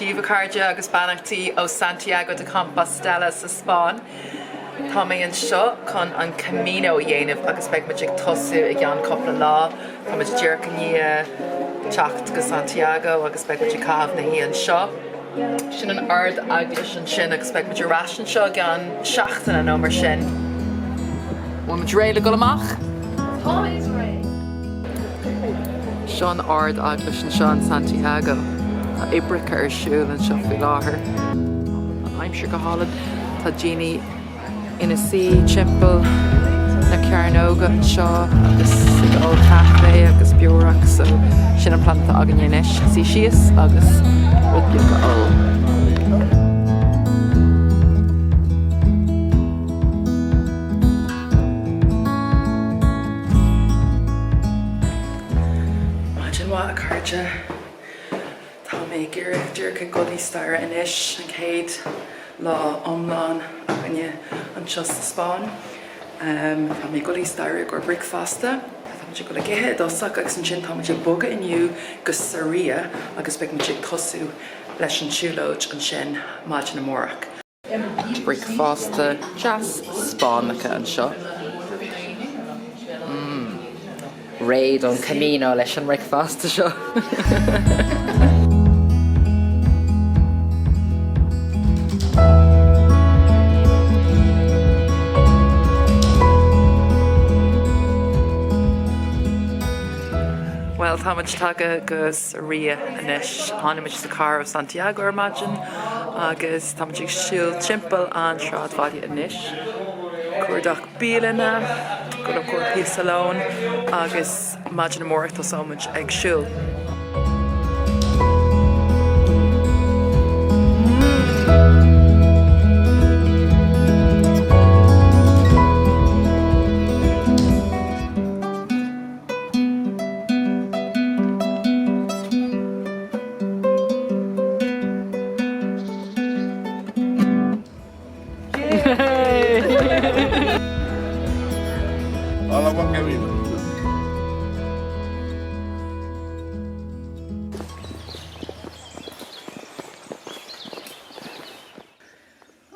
Shiva Cardia agus Banachtaí ó Santiago de Compostela sa Spáin. Tá mé an seo chun an Camino dhéanamh agus beidh muid ag tosú i gceann coppla lá. Tá muid dearca ní teacht go Santiago agus beidh muid cabh na hí an seo. Sin an ard aglas an sin agus beidh muid ras an seo gan seachtainna nó mar sin. Bhfuil muid réile go amach? Tá is ré. Seo an ard aglas an seo an Santiago. Tá ibrica ar siúil an seo faoi láthair. An aimsir go hálainn tá Jeannie ina sí timpeall na cearnóga an seo agus ó cafe agus beúrach so sin an planta agan dhéanais. Sí síos agus rud beag go ó. A carja tá mé gur dúrcha godí stair inis an céad lá omláin aganne an seos sa Spáin. Tá mé godí stair gur bricfasta. Tá mé go le githe dosach agus an sin tá mé boga inniu go saria agus beag mé tosú leis an siúlóid an sin máid na mórach. Bricfasta jazz Spánacha an seo. Raid on Camino leis an breakfast seo. Well, tá muid tage gus ria inis tháinig sa car of Santiago imagine agus tá muid ag siúil timpeall an sráid bhaile inis. Cuairdach bíalana go le cuair pí salón agus maidin mór tá sámuid ag siúil.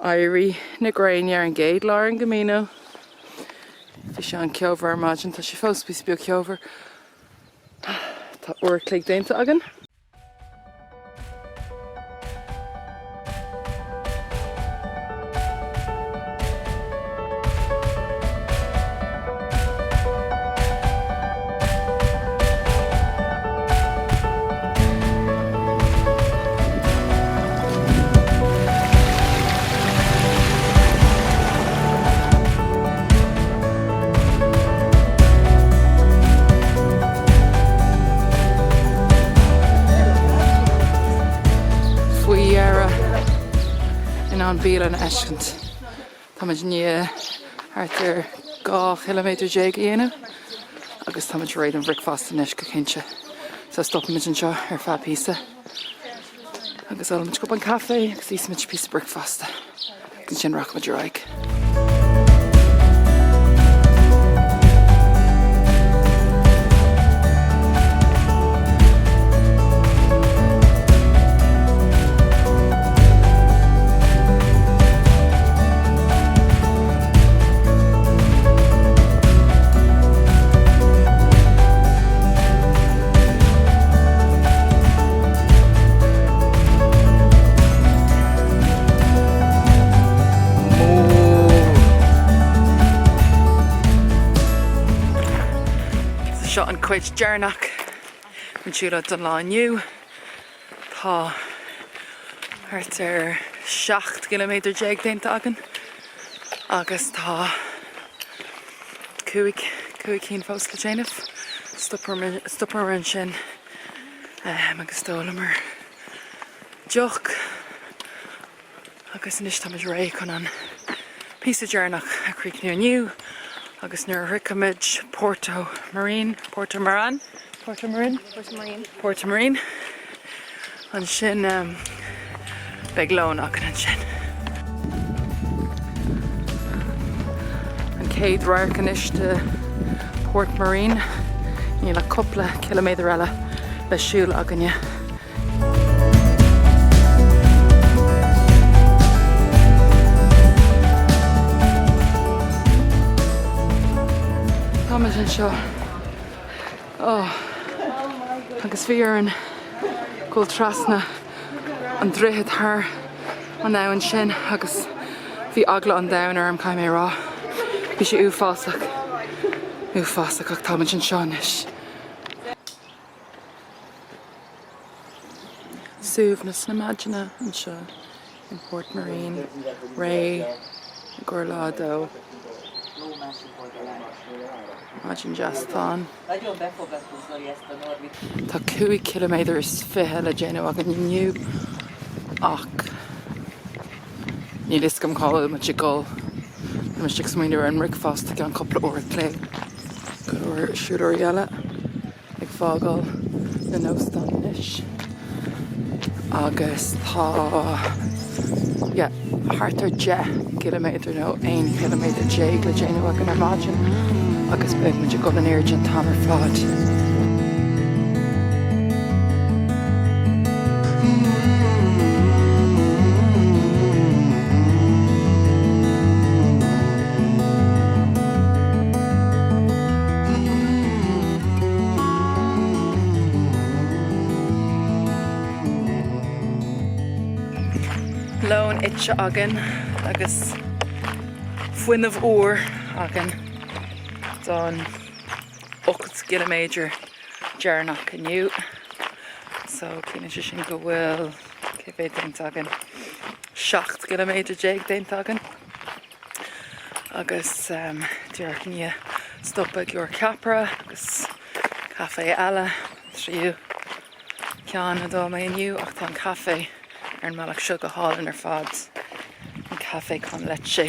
Airí na Graine ar an Gaeilge an Camino. Bhí sé an ceomhar imagine tá sé fós bís beag ceomhar. Tá uair clíg déanta agan. An bíal an eiscint. Tá muid ní ar 2 kilometer dhéanamh agus tá muid réid an bricfast inis go cinnte. Sa stop muid an seo ar feadh píosa. Agus áil muid go an cafe agus ís muid píosa bricfasta. Agus sin rach muid raig. Seo an cuid dearnach an siúla don lá inniu. Tá hart ar 7 kilometer déanta agan agus tá 5 cín fós go déanamh stopar an sin agus dólamar deoch agus inis tá muid ré chun an píosa dearnach a críicniú inniu agus nuair ricamid Porto Marine an sin beag lónach an sin. An céad rairc inis de Port Marine ní le coppla kilometr eile le siúil aganne. Thomas and Shaw. Oh, agus bhí ar an gúil trasna an dréad thar an now an sin agus bhí agla an down arm caiim mé rá. Bhí sé uafásach ach Thomas and Shaw is. Suúbhnas na Magina an seo in Port Marine, Ray, Gorlado. Imagine just on. Tá 2 kilometers fiche le déanamh ag an inniu ach ní is gom cáil mu go mu stig smaoinear an ricfast ag an coppla uair lé go uair siúdar eile ag fágáil na nóstan inis agus tá hartar 10 kilometer nó 1 kilometer déag le déanamh ag an Imagine agus beag mu go an airgin tamar fád. Lón itse agan agus fuinmh uair agan don 8 kilometer dearnach inniu. So cíne sé sin go bhfuil cé déint agan 7 kilometer déag déint agan. Agus dear ní stoppa gur capra agus caffé eile tríú ceanna dó mé inniu ach tá caffé ar an meach seo go hálinn ar fad an caffé con leche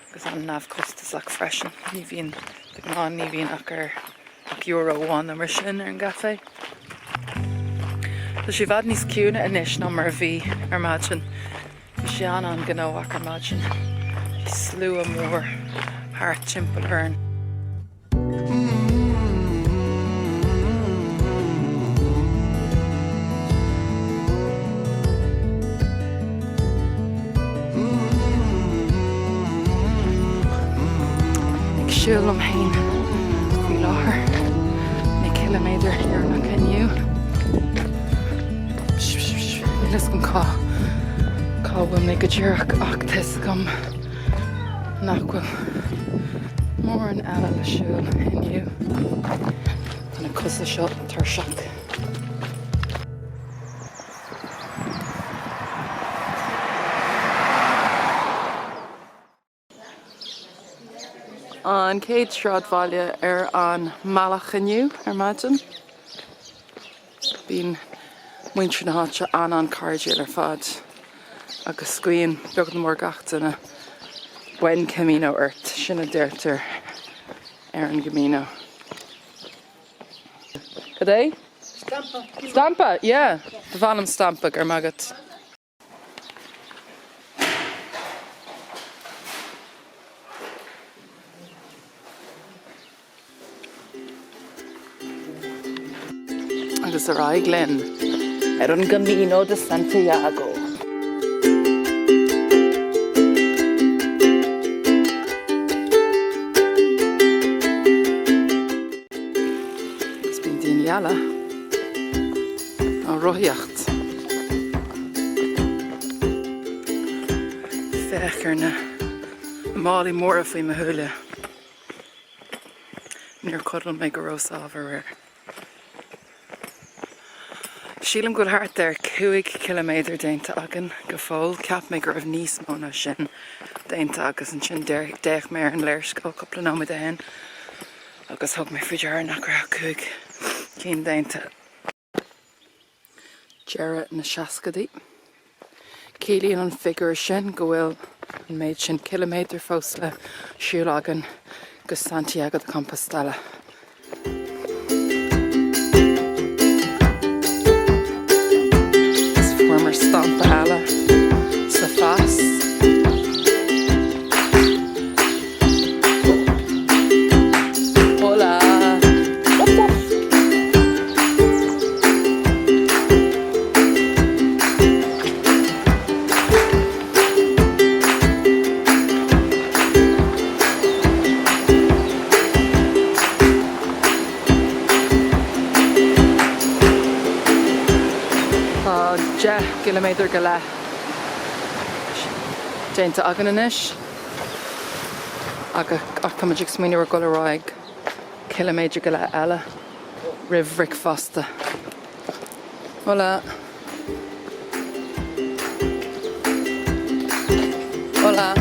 agus an nabh costasach freisin ní bhíon gnáin ní bhíon ach euro 1 mar sin ar an caffé. Tá sí bhad níos ciúna inis ná mar bhí ar Imagine. Bhí sé an gnóach ar Imagine. Bhí slú a mór thart timpeall thurn. Siúil am hain bhí láthair 1 kilometer dearnach inniu. Nílas gom bhfuil mé go dtíreach ach tis gom nach bhfuil mór an eile le siúil inniu. Tá na cosa seo tar seach. An céad sráidbhaile ar an Malach inniu ar Imagine. Bhín muintre na háite an cairdiúil ar fad agus scuoin beag na mór gachtainna bhain Camino ort sinna deirtar ar an Camino. Cad é? Stampa. Stampa, yeah. Bhánam stampa gur magat. Agus a rá Glen ar an Camino de Santiago. Is bín daoine eile á roithíocht. Fechar na málaí móra faoi mo thuúile. Níor cuireann mé go rósábhar. Sílam go hart ar 2 kilometer déanta agan go fóil ceap mé gur níos móna sin déanta agus an sin 10 mé an léirscoil coppla nóid a hen agus thug mé fridear nach gur 2 cín déanta. Dearad na seascadaí. Cílíonn an figure sin go bhfuil an méid sin kilometer fós le siúil agan go Santiago de Compostela. Former stampa eile sa fas. Hola! lá 10 kilometer go le. Déanta agan inis. Aga cuimeadh Múinteoir go ráig kilometer go le eile. Ribh Ric Fosta. Hola. Hola.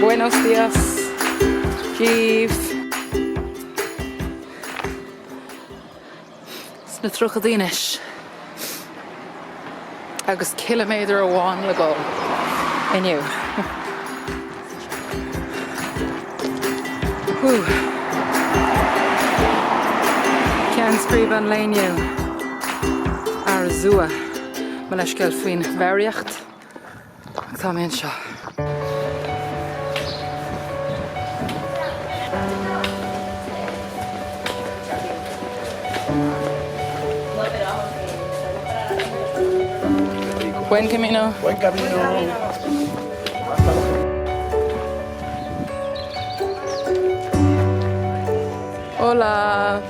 Buenos días, Jeev. It's na trochadínis. Agus kilometer one le go. Iniu. Cean scríb an léniu. Ar zua. Ma leis gael faoin bheiriocht. Tá mé seo. Buen camino. Buen camino. Hola.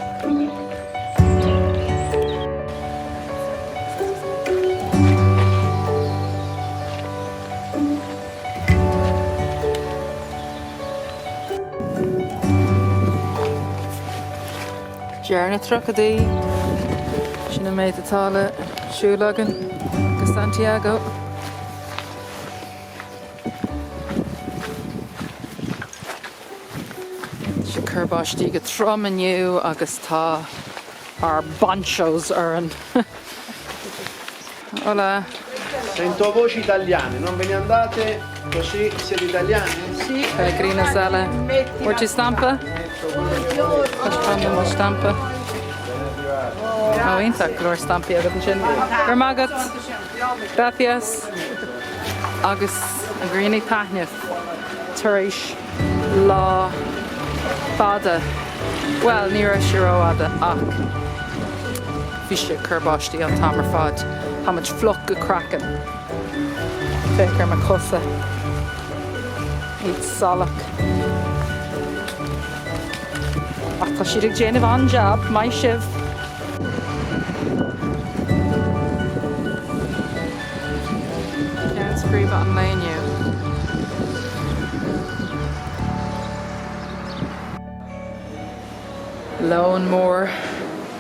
Jarna Trocadí. Sinna méid atála siúlagan go Santiago. Si curbáistí go trom aniu agus tá ar banchos ar an. Hola. Sento voci italiane, non ve ne andate così siete italiani? Sì. Pellegrina Sala. Porti stampa? Mo stampa. Íntaach glór stampi agad an sin. Gur mágat. Gracias. Agus an gríonaigh taithneamh tar éis lá fada. Well, ní raibh siróada ach bhí sé curbáistí an tamar fad. Táid floch go crackan. Féicear me cosa. Iad salach. Ach tá siad ag déanamh an job, mai sibh. Ceann scríoba an léniu. Lone mór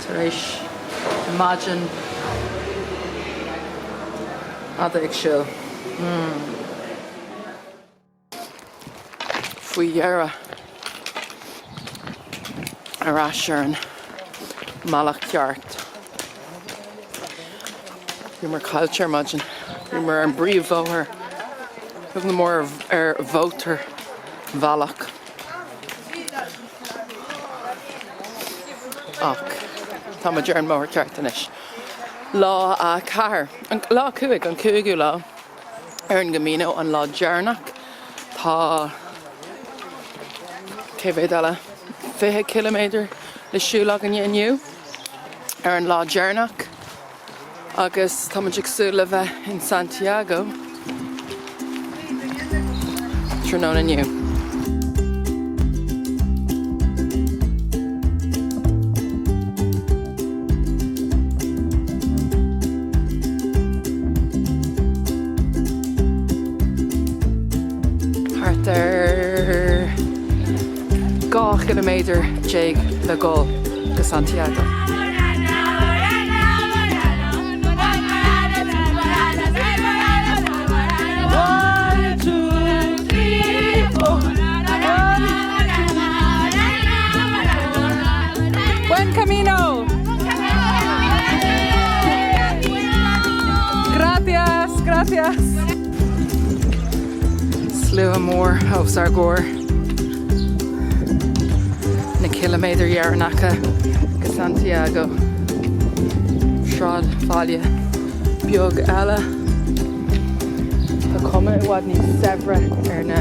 tar éis imagine ada ag siúl. Faoi dhearra ar asir an malach ceart. Bhí mar culture imagine. Bhí mar an bríomhóir. Bhí na mór ar vótar bhealach. Ach, tá ma dearn mór ceart inis. Lá a car. Lá cuaig an cúigú lá ar an Camino an lá dearnach. Tá céféad eile 20 kilometer le siúlach an dhéaniu ar an lá dearnach. Agus tá muid agsúla bheith in Santiago tróna aniu. Thart ar 2 kilometer déag le gá go Santiago. glue more house our gore. Na kilometer Yaranaca go Santiago. Shrod Valia Biog Ella. The comment wad ní sevra na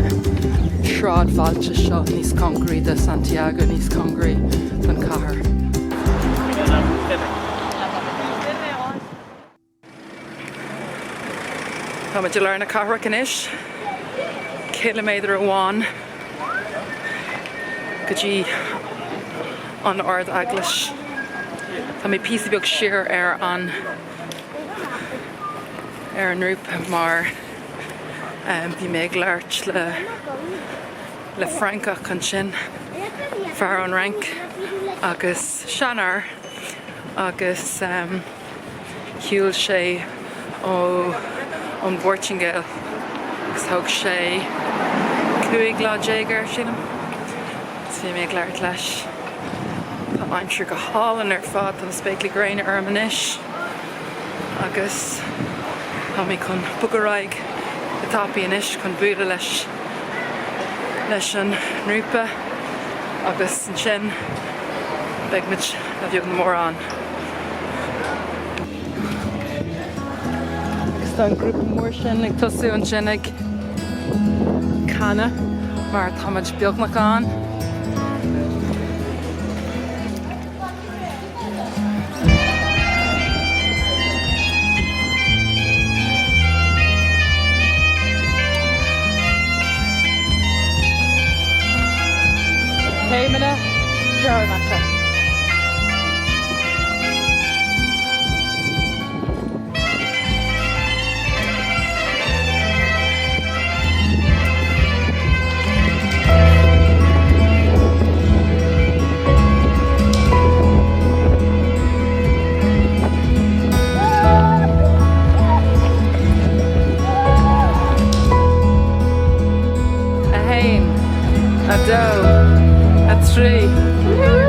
Shrod Valcha Shaw nís Congri de Santiago nís Congri than Cahar. Tá muid learna Cahar canis. Kilometer one. Gají an ard aglis. Tá mé písa beag siar an rúpa mar bhí mé gglaart le Francach an sin fear an rank agus seanar agus hiúil sé ó an Bhortingale agus thug sé cuaig lá dégar sinam bhí mé gglaart leis. Tá aimsir go hálan ar fad an spéicla graine armanis agus tá mé chun bugaráig a tapaí inis chun buaire leis an rúpa agus an sin beagmid a bheag na mór an. Agus tá an grúpa mór sin ag tosú an sin ag canna mar táid beagnach an. Camino, Yaranaca. A hain, a doe, a tree.